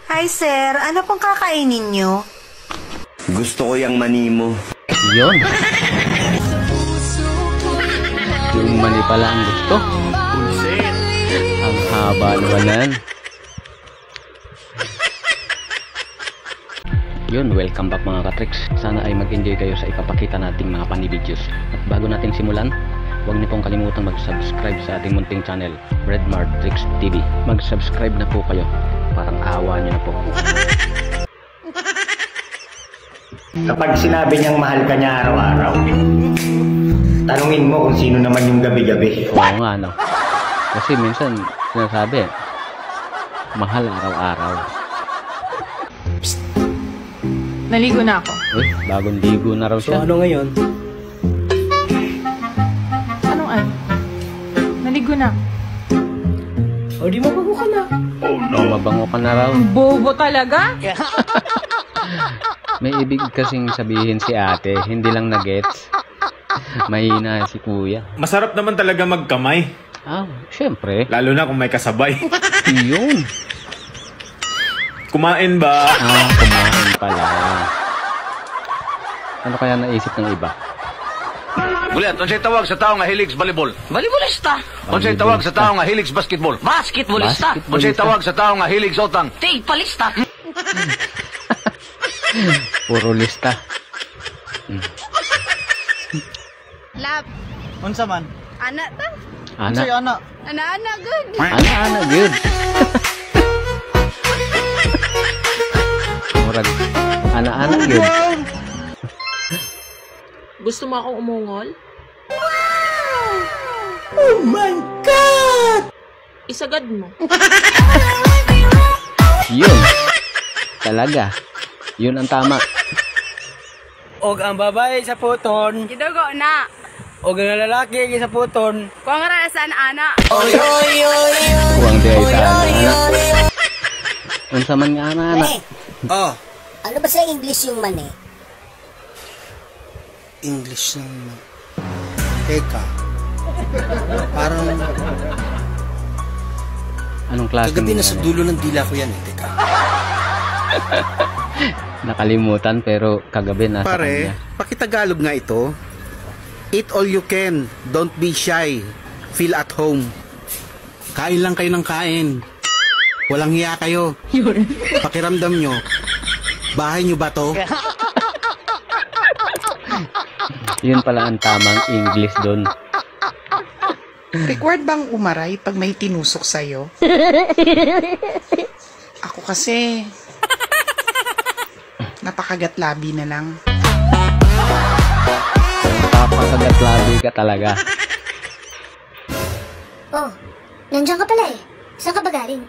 Hi sir, ano pong kakainin nyo? Gusto ko yung mani mo. Yun. Yung mani pala ang gusto. Ang haba naman yan. Yun, welcome back mga katricks. Sana ay mag-enjoy kayo sa ipapakita nating mga funny videos. At bago natin simulan, huwag niyo pong kalimutan mag-subscribe sa ating munting channel, Redmart Tricks TV. Mag-subscribe na po kayo. Parang awa niyo na po. Kapag sinabi niyang mahal ka niya araw-araw, tanungin mo kung sino naman yung gabi-gabi. Oo nga, no? Kasi minsan sinasabi, mahal araw-araw. Naligo na ako. Uy, bagong ligo na raw siya. So ano ngayon? Anong ano? Naligo na. O di mabago ka na. Oh no, mabango ka na raw. Bobo talaga? May ibig kasing sabihin si ate, hindi lang na-gets. Mahina si kuya. Masarap naman talaga magkamay. Ah, syempre. Lalo na kung may kasabay. Yun. Kumain ba? Ah, kumain pala. Ano kaya naisip ng iba? Buliat, unsay tawag sa tao nga hilig sa volleyball? Volleyballista. Unsay tawag sa tao nga hilig sa basketball? Basketballista. Unsay tawag sa tao nga hilig sa utang? Tigpalista. Puro lista. Lab. Unsa man? Anak ta? Ana. Unsay ana? Anak-anak good. Ana good. Murag. Ana good. Gusto mo akong umungol? Wow! Oh my God! Isagad mo. Yun. Talaga. Yun ang tama. Og ang babae sa puton, Gidugo na. og ang lalaki sa puton. Kuwang ra saan ana. Kuwang di ay sa ana. Unsa man nga ana. Oh, Ano ba sa English yung mani? English naman. Teka. Parang Anong klase? kagabi na sa dulo ng dila ko yan eh. Teka. Nakalimutan pero kagabi nasa Pare, kanya. pakitagalog nga ito. Eat all you can. Don't be shy. Feel at home. Kain lang kayo ng kain. Walang hiya kayo. Pakiramdam nyo. Bahay nyo ba to? Yun pala ang tamang English doon. Required bang umaray pag may tinusok sa'yo? Ako kasi, napakagat labi na lang. Napakagat labi ka talaga. Oh, nandiyan ka pala eh. Saan ka ba galing?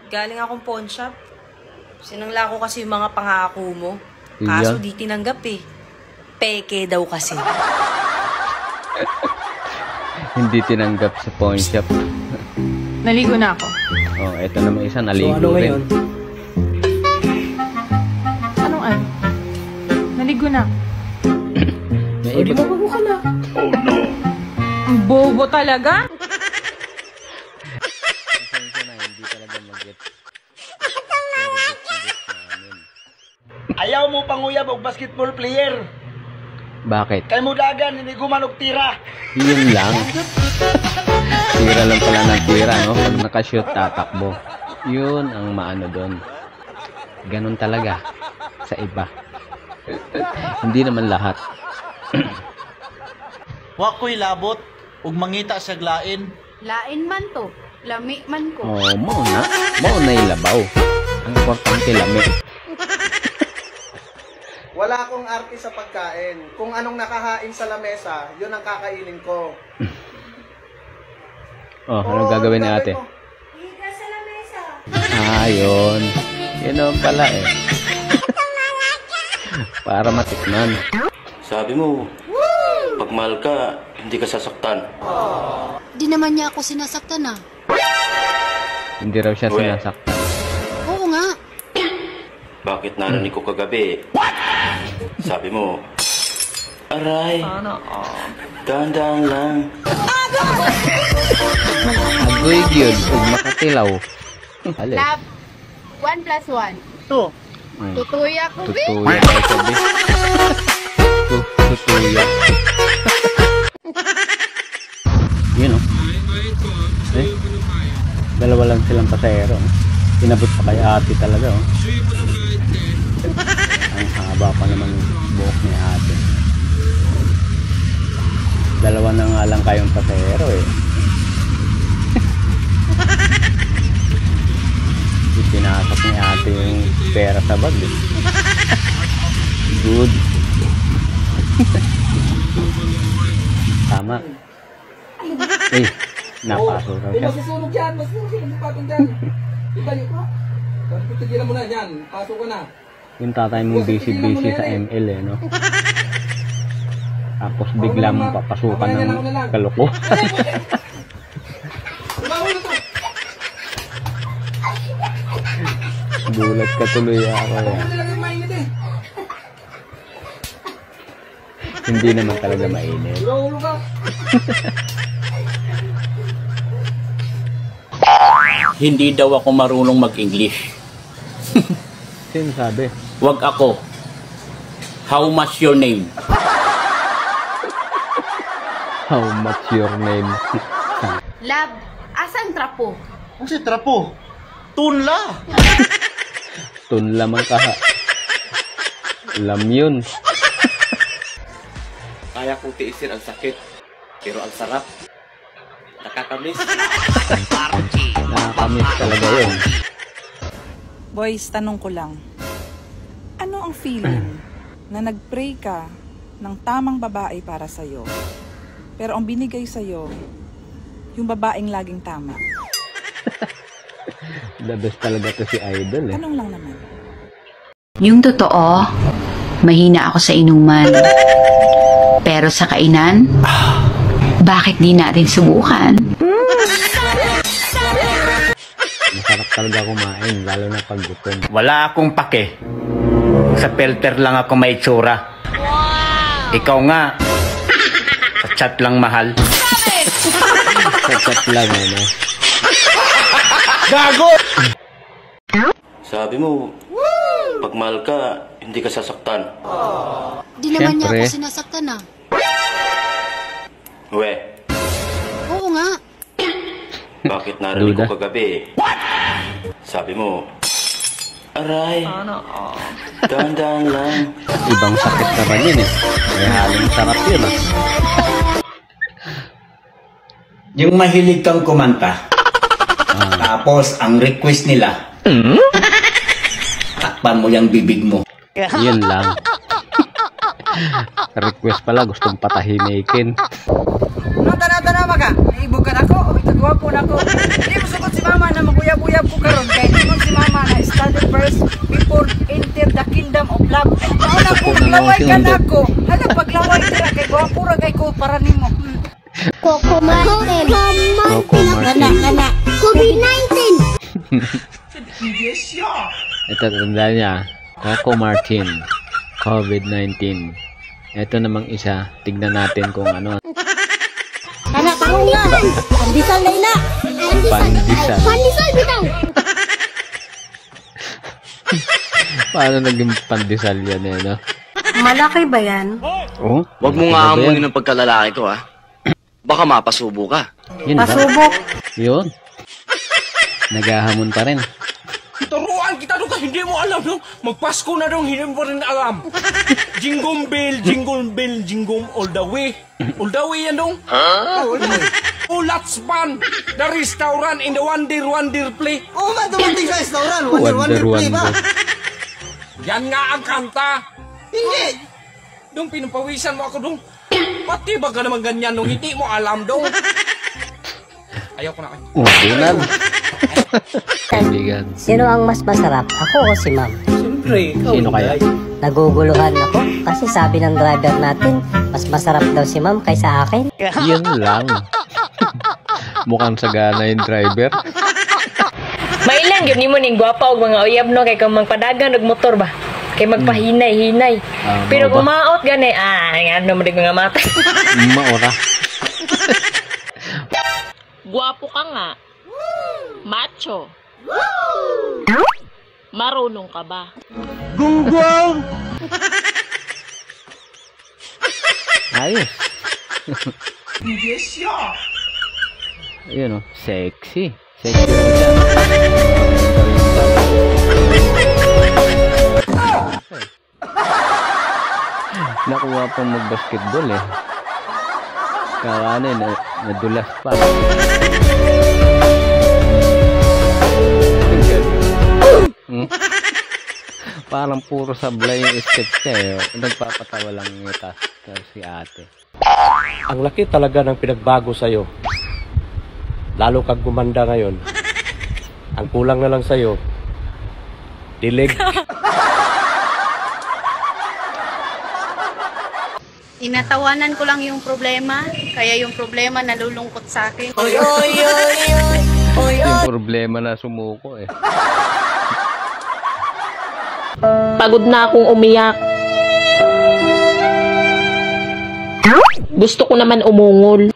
Galing akong pawn shop. Sinangla ko kasi yung mga pangako mo. Kaso di tinanggap eh. Peke daw kasi. Hindi tinanggap sa pawn shop. Naligo na ako. Oh, eto naman isa, naligo So ano rin. ngayon? Anong ano? Naligo na. May O di ibig, mabago ka na. Bobo talaga? pasensya na, hindi talaga mag-get. Ayaw mo panguyab og basketball player. Bakit? Kay mo dagan hindi gumanog tira. Yun lang. Tira lang pala ng tira, no? Pag nakashoot, tatakbo. Yun ang maano doon. Ganun talaga sa iba. Hindi naman lahat. Wa ko'y labot ug mangita sa glain. Lain man to. Lami man ko. Oh, mauna. Mauna ilabaw. Ang importante lami. Wala akong arte sa pagkain. Kung anong nakahain sa lamesa, yun ang kakainin ko. Oh, anong gagawin ni ate? Higa sa lamesa. Ah, yun. Yun naman pala eh. Para matikman. Sabi mo, pag mahal ka, hindi ka sasaktan. Di naman niya ako sinasaktan ah. Hindi raw siya Uwe. sinasaktan. Oo nga. Bakit narinig ko kagabi? Sabi mo, aray, dahan-dahan lang. Agoy yun, huwag makatilaw. Alis. Lab, 1 plus 1. 2. Tutuya ko, be. Tutuya kay sabi. Tutuya. Yun, oh. Eh, dalawa lang silang pasahero. Inabot pa kay ate talaga, oh. Ang haba pa naman buhok ni ate. Dalawa na nga lang kayong pasahero, eh. Pinasok ni ate yung pera sa bag, eh. Good. Tama. Eh, napasok daw siya. Masusunog yan, masusunog patong dyan. Ibalik ko. Tigilan mo na dyan, pasok ka na. Yung tatay mong busy-busy sa ML, eh, no? Tapos bigla mong papasukan ng kaloko. Gulat ka tuloy ako, eh. Hindi naman talaga mainit. Hindi daw ako marunong mag-English. Sino sabi? Wag ako. How much your name? How much your name? Lab, asan trapo? Ang si trapo? Tunla! Tunla man ka, ha? Alam yun. Kaya kong tiisin ang sakit, pero ang sarap. Nakakamiss. Nakakamiss talaga yun. Boys, tanong ko lang. Ano ang feeling na nag-pray ka ng tamang babae para sa'yo, pero ang binigay sa'yo, yung babaeng laging tama? The best talaga to si Idol, eh. Tanong lang naman. Yung totoo, mahina ako sa inuman. Pero sa kainan, bakit di natin subukan? Masarap talaga kumain, lalo na pag gutom. Wala akong pake. Sa filter lang ako may itsura. Ikaw nga, sa chat lang mahal. Sa chat lang, ano? Gago! Sabi mo, pag mahal ka, hindi ka sasaktan. Di naman niya ako sinasaktan ah. We, Oo nga. bakit narinig ko kagabi? Sabi mo, aray, dahan-dahan lang. Ibang sakit naman yun, eh. May halong sarap yun, ah. Yung mahilig kang kumanta. Tapos, ang request nila, takpan mo yung bibig mo. Yun lang. Request pala, gustong patahimikin. Nung tanaw-tanaw ka, ibugan ako, kagwapo na ako. Hindi mo sukot si mama na maguyab-uyab ko karon kay mo si mama na study first before enter the kingdom of love. Mauna ko, maglaway ka na ako. Hala, paglaway dira kay gwapo ra kay ko para nimo. Coco Martin. Coco Martin. COVID-19. Ito, tandaan niya. Coco Martin. COVID-19. Ito namang isa. Tignan natin kung ano. Anak, tanong nga. Pandisal na ina. Pandisal. Pandisal, bitaw. Paano naging pandesal yan, eh, no? Malaki ba yan? Oh? Huwag mo nga amunin ang pagkalalaki ko, ha? Baka mapasubo ka. Yun ba? Pasubok. Yun. Naghahamon pa rin. Turuan kita doon ka, hindi mo alam, no? Magpasko na doon, hindi mo rin alam. Jingle bell, jingle all the way. All the way yan doon. Ulats Pan, the restaurant in the Wonder Play. Oh, man, dumating sa restaurant. Wonder ba? Yan nga ang kanta. Hindi. Dong, pinupawisan mo ako dong. Pati ba ka naman ganyan nung hindi mo alam dong? Ayaw ko na kayo. Bunan. Kaibigan. Sino ang mas masarap? Ako o si ma'am? Siyempre. Sino kaya? Naguguluhan ako kasi sabi ng driver natin, mas masarap daw si ma'am kaysa akin. Yun lang. Mukhang sagana yung driver. Mailan yun ni mo ning gwapa og mga uyab no kay kung magpadagan og motor ba. Kay magpahinay-hinay. Pero kung maot gani, ano mo rin mga mata. Maora. Guwapo ka nga. Macho. Marunong ka ba? Gunggong! Ayos. Yes, siya. Ayun, oh. Sexy. Sexy lang siya. Nakuha pang mag-basketball eh. Kakano eh, nadulas pa. Parang puro sablay yung steps niya eh. Nagpapatawa lang yung si ate. Ang laki talaga ng pinagbago sa'yo. Lalo kang gumanda ngayon. Ang kulang na lang sa'yo, dilig. Inatawanan ko lang yung problema, kaya yung problema nalulungkot sa akin. Yung problema na sumuko eh. Pagod na akong umiyak. Gusto ko naman umungol.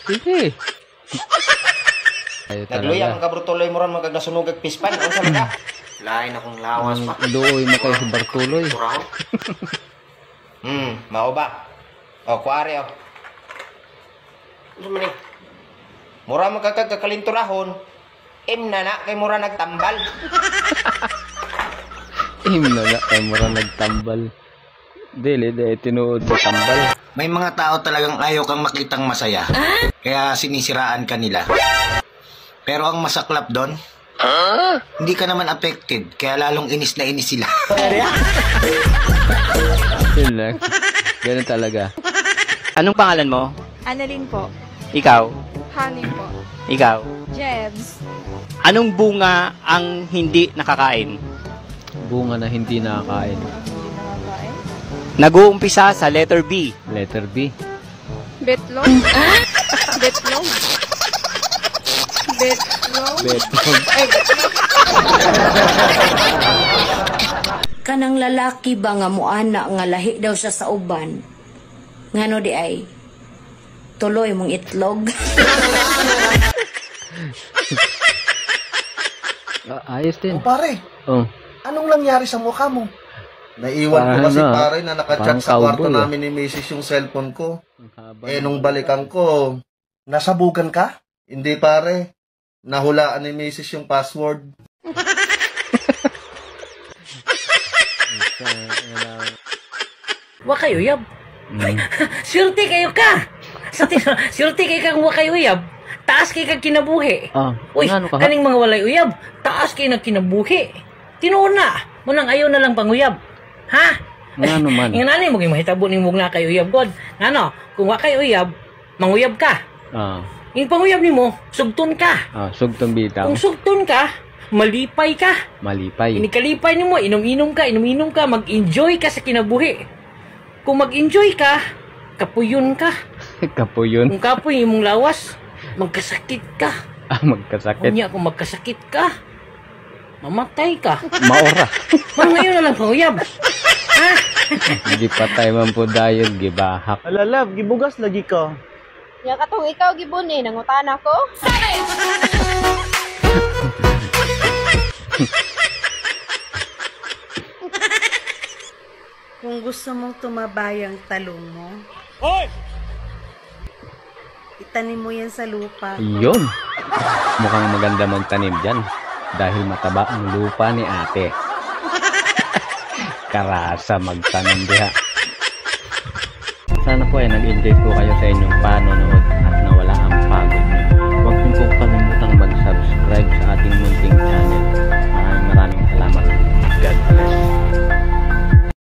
Sige. Nagluya ang kabrutuloy mo ron magkagasunog at pispan. Ano talaga? Lain akong lawas pa. Luoy mo kayo si Bartuloy. Mao ba? O, kuwari o. Ano man eh? Mura magkakalinturahon. Na kay mura nagtambal. Na kay mura nagtambal. Dili, tinuod sa tambal. May mga tao talagang ayaw kang makitang masaya. Kaya sinisiraan ka nila. Pero ang masaklap doon, hindi ka naman affected. Kaya lalong inis na inis sila. Yun lang. Ganun talaga. Anong pangalan mo? Annalyn po. Ikaw? Honey po. Ikaw? Jebs. Anong bunga ang hindi nakakain? Bunga na hindi nakakain. Nag-uumpisa sa letter B. Letter B. Betlog. Betlog. Betlog. Betlog. Kanang lalaki ba nga muana nga lahi daw siya sa uban? Ngano di ay? Tuloy mong itlog. Ayos din. Pare, anong nangyari sa mukha mo? Naiwan ko kasi pare na nakachat sa kwarto namin ni Mrs. yung cellphone ko. Nung balikan ko, nasabugan ka? Hindi pare, nahulaan ni Mrs. yung password. Wa kayo yab. Surti kayo ka. Surti kayo kang wa kayo yab. Taas kayo kang kinabuhi. Uy, kaning mga walay uyab. Taas kayo ng kinabuhi. Tinuon na. Munang ayaw na lang panguyab. Ha? Ngano man? Nga nanay mo mahitabo ning mong na kayo uyab god. Ngano? Kung wa kayo uyab, manguyab ka. Yung panguyab nimo, sugton ka. Sugton bitaw. Kung sugton ka, malipay ka. Malipay. Inikalipay nimo, inom-inom ka, mag-enjoy ka sa kinabuhi. Kung mag-enjoy ka, kapuyon ka. Kapuyon? Kung kapoy mong lawas, magkasakit ka. Magkasakit? Kunya, kung magkasakit ka, mamatay ka. Maora. Ngayon na lang panguyab. Ha? Hindi patay man po dayon, gibahak. Alalab, gibugas lagi ka. Ya katong ikaw gibon eh, nangutan ako. Kung gusto mong tumabay ang talong mo, itanim mo yan sa lupa. Yun. Mukhang maganda magtanim dyan. Dahil mataba ang lupa ni ate. Karasa magtanim diha. Sana po ay nag-enjoy po kayo sa inyong panonood.